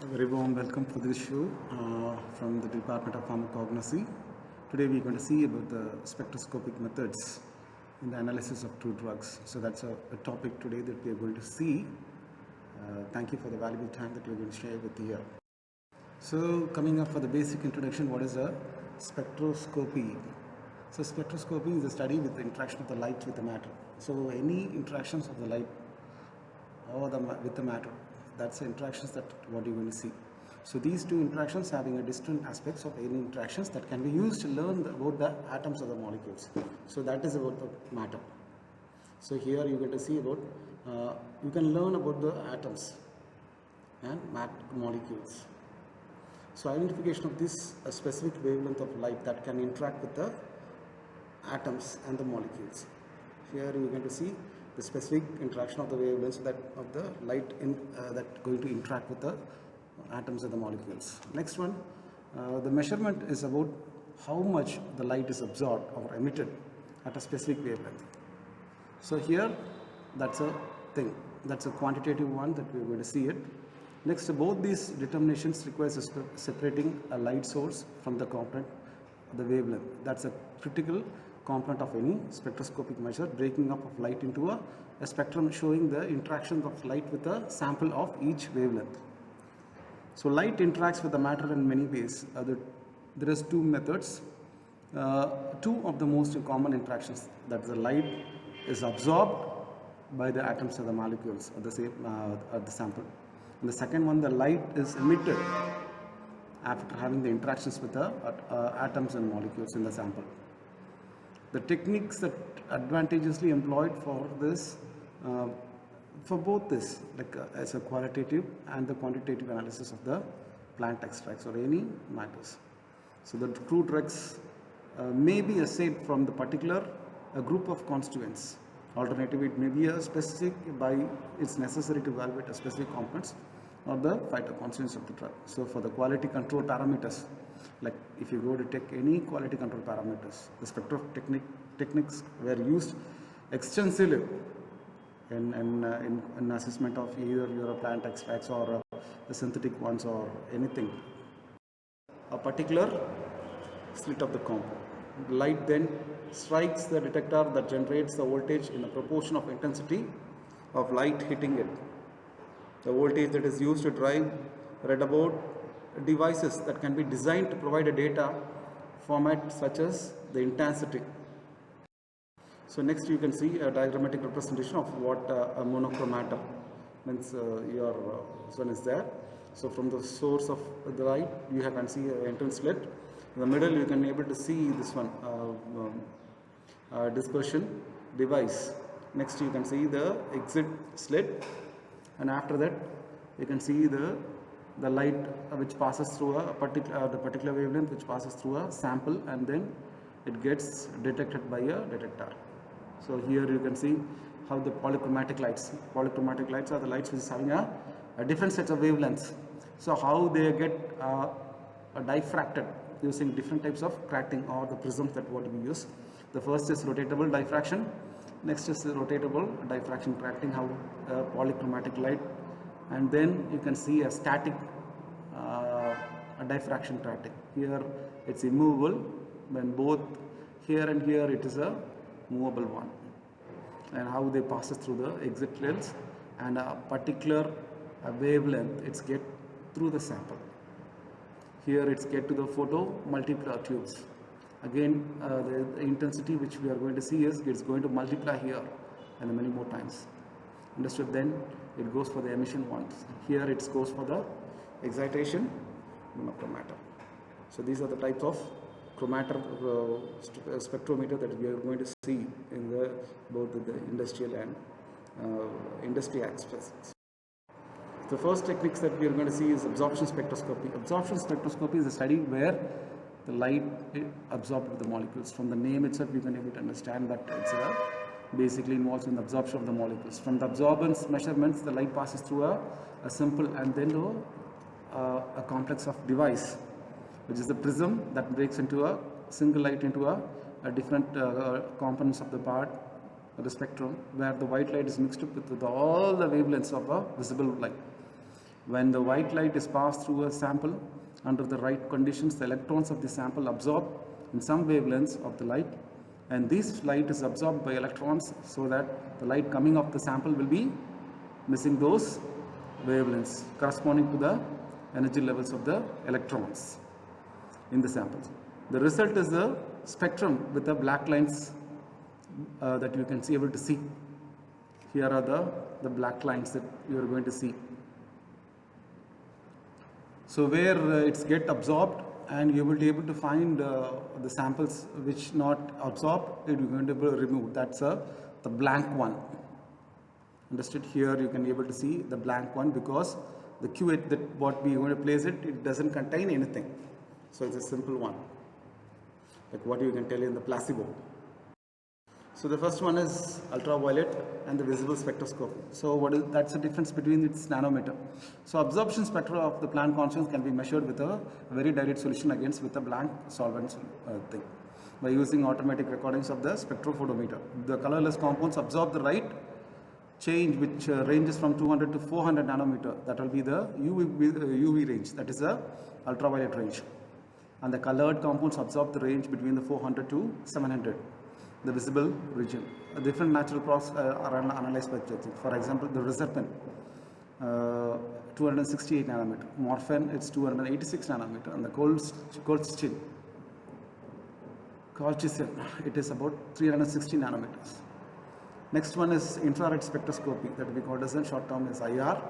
A very warm welcome for this show from the Department of Pharmacognosy. Today we are going to see about the spectroscopic methods in the analysis of true drugs. So that's a topic today that we are going to see. Thank you for the valuable time that we are going to share with you here. So coming up for the basic introduction, what is a spectroscopy? So spectroscopy is a study with the interaction of the light with the matter. So any interactions of the light or with the matter, that's the interactions that what you're going to see. So these two interactions having a different aspects of any interactions that can be used to learn about the atoms of the molecules. So that is about the matter. So here you get to see about you can learn about the atoms and molecules. So identification of this specific wavelength of light that can interact with the atoms and the molecules. Here you are going to see the specific interaction of the wavelengths that of the light that going to interact with the atoms and the molecules. Next one, the measurement is about how much the light is absorbed or emitted at a specific wavelength. So here that's a thing, that's a quantitative one that we are going to see it. Next, both these determinations requires separating a light source from the component of the wavelength. That's a critical component of any spectroscopic measure, breaking up of light into a spectrum showing the interaction of light with a sample of each wavelength. So light interacts with the matter in many ways. There is two methods, two of the most common interactions, that the light is absorbed by the atoms of the molecules of the same at the sample. And the second one, the light is emitted after having the interactions with the atoms and molecules in the sample. The techniques that advantageously employed for this, for both this, like as a qualitative and the quantitative analysis of the plant extracts or any matters. So the true drugs may be assayed from the particular group of constituents. Alternatively, it may be a specific by it's necessary to evaluate a specific components or the phytoconstituents of the drug. So for the quality control parameters, like if you go to take any quality control parameters, the spectral techniques were used extensively in assessment of either your plant extracts or the synthetic ones or anything. A particular slit of the compound. The light then strikes the detector that generates the voltage in the proportion of intensity of light hitting it. The voltage that is used to drive readout devices that can be designed to provide a data format such as the intensity. So next you can see a diagrammatic representation of what a monochromator means. Your sun is there. So from the source of the light you can see an entrance slit. In the middle you can be able to see this one dispersion device. Next you can see the exit slit, and after that you can see the light which passes through a particular wavelength which passes through a sample, and then it gets detected by a detector. So here you can see how the polychromatic lights are the lights which is having a different sets of wavelengths. So how they get diffracted using different types of cracking or the prisms that what we use. The first is rotatable diffraction, next is rotatable diffraction cracking, how polychromatic light, and then you can see a static diffraction cracking. Here it's immovable, when both here and here it is a movable one, and how they passes through the exit lens and a particular wavelength it's get through the sample. Here it's get to the photo multiplier tubes. Again the intensity which we are going to see is it's going to multiply here and many more times. Understood? Then it goes for the emission ones. Here it goes for the excitation monochromator. So these are the types of chromator spectrometer that we are going to see in both the industrial and industry aspects. The first techniques that we are going to see is absorption spectroscopy. Absorption spectroscopy is a study where the light is absorbed with the molecules. From the name itself, you can able to understand that it's basically involves in the absorption of the molecules. From the absorbance measurements, the light passes through a simple and then to a complex of device, which is the prism that breaks into a single light into a different components of the part of the spectrum, where the white light is mixed up with all the wavelengths of a visible light. When the white light is passed through a sample under the right conditions, the electrons of the sample absorb in some wavelengths of the light, and this light is absorbed by electrons, so that the light coming off the sample will be missing those wavelengths corresponding to the energy levels of the electrons in the samples. The result is the spectrum with the black lines that you can see able to see. Here are the black lines that you are going to see. So where it's get absorbed, and you will be able to find the samples which not absorbed, it is going to be removed. That's the blank one. Understood? Here you can be able to see the blank one, because the cuvette that what we are going to place it doesn't contain anything. So it's a simple one, like what you can tell in the placebo. So the first one is ultraviolet and the visible spectroscopy. So that's the difference between its nanometer. So absorption spectra of the plant constituents can be measured with a very dilute solution against with a blank solvent thing, by using automatic recordings of the spectrophotometer. The colorless compounds absorb the light change, which ranges from 200 to 400 nanometer. That will be the UV range, that is the ultraviolet range. And the colored compounds absorb the range between the 400 to 700, the visible region. Different natural products are analyzed by judging. For example, the reserpine, 268 nanometer. Morphine, it's 286 nanometer. And the colchicine, it is about 360 nanometers. Next one is infrared spectroscopy, that we call as in short term is IR.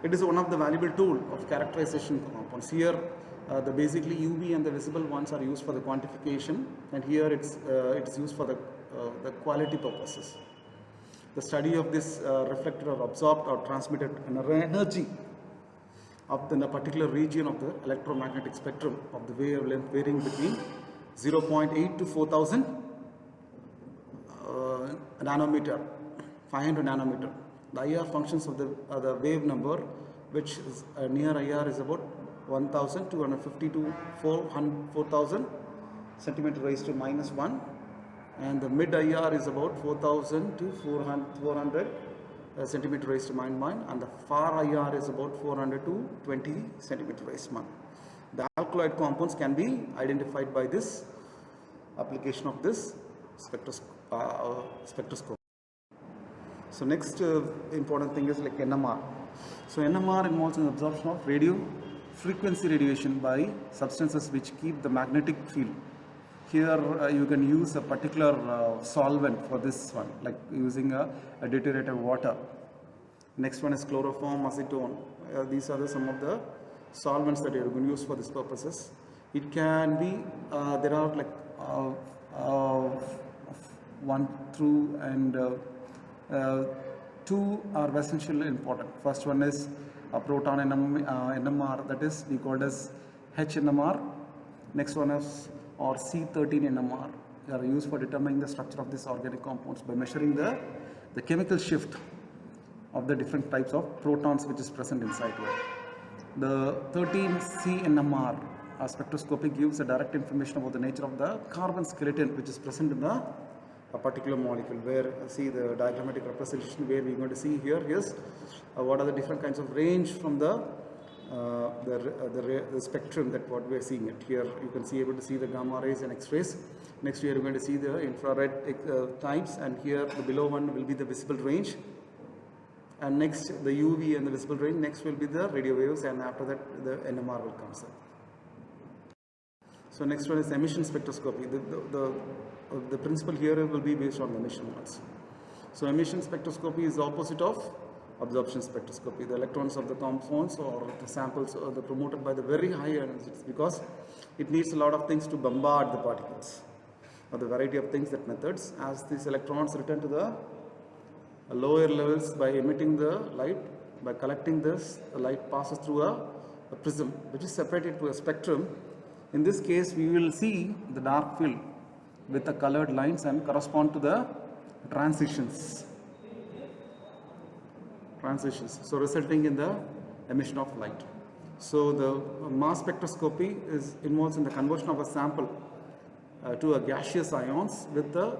It is one of the valuable tool of characterization compounds. Here, the basically UV and the visible ones are used for the quantification, and here it's used for the quality purposes. The study of this reflected or absorbed or transmitted energy of the particular region of the electromagnetic spectrum of the wavelength varying between 0.8 to 4000 nanometer, 500 nanometer. The IR functions of the wave number, which is near IR is about 1250 to 4000 centimeter raised to -1, and the mid IR is about 4000 to 400 centimeter raised to -1, and the far IR is about 400 to 20 centimeter raised to -1. The alkaloid compounds can be identified by this application of this spectroscope. So next important thing is like NMR. So NMR involves in absorption of radio frequency radiation by substances which keep the magnetic field. Here you can use a particular solvent for this one, like using a deuterated water. Next one is chloroform, acetone. These are some of the solvents that you are going to use for these purposes. It can be, there are like 1 through and 2 are essentially important. First one is a proton NMR, that is we call as HNMR. Next one is or C13 NMR. They are used for determining the structure of these organic compounds by measuring the chemical shift of the different types of protons which is present inside it. The 13C NMR spectroscopy gives a direct information about the nature of the carbon skeleton which is present in a particular molecule. Where see the diagrammatic representation, where we are going to see here is what are the different kinds of range from the spectrum that what we are seeing it. Here you can see able to see the gamma rays and X-rays. Next we are going to see the infrared types, and here the below one will be the visible range, and next the UV and the visible range. Next will be the radio waves, and after that the NMR will come. So next one is emission spectroscopy. The principle here will be based on the emission ones. So emission spectroscopy is the opposite of absorption spectroscopy. The electrons of the compounds or the samples are promoted by the very high energies, because it needs a lot of things to bombard the particles, or the variety of things, that methods. As these electrons return to the lower levels by emitting the light, by collecting this, the light passes through a prism which is separated to a spectrum. In this case we will see the dark field with the colored lines and correspond to the transitions, so resulting in the emission of light. So the mass spectroscopy involves in the conversion of a sample to a gaseous ions with the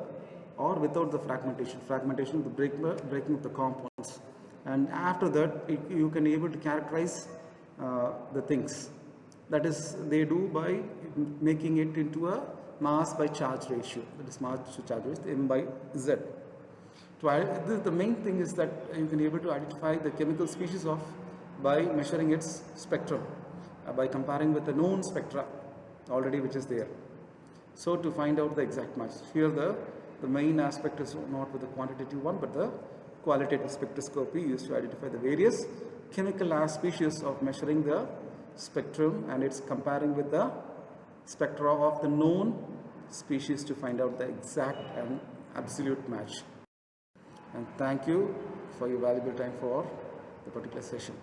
or without the fragmentation, the breaking of the compounds, and after that you can able to characterize the things. That is, they do by making it into a mass by charge ratio, that is mass to charge ratio, m by z. The main thing is that you can be able to identify the chemical species of by measuring its spectrum, by comparing with the known spectra already which is there. So to find out the exact match, here the main aspect is not with the quantitative one, but the qualitative spectroscopy used to identify the various chemical species of measuring the spectrum, and it's comparing with the spectra of the known species to find out the exact and absolute match. And thank you for your valuable time for the particular session.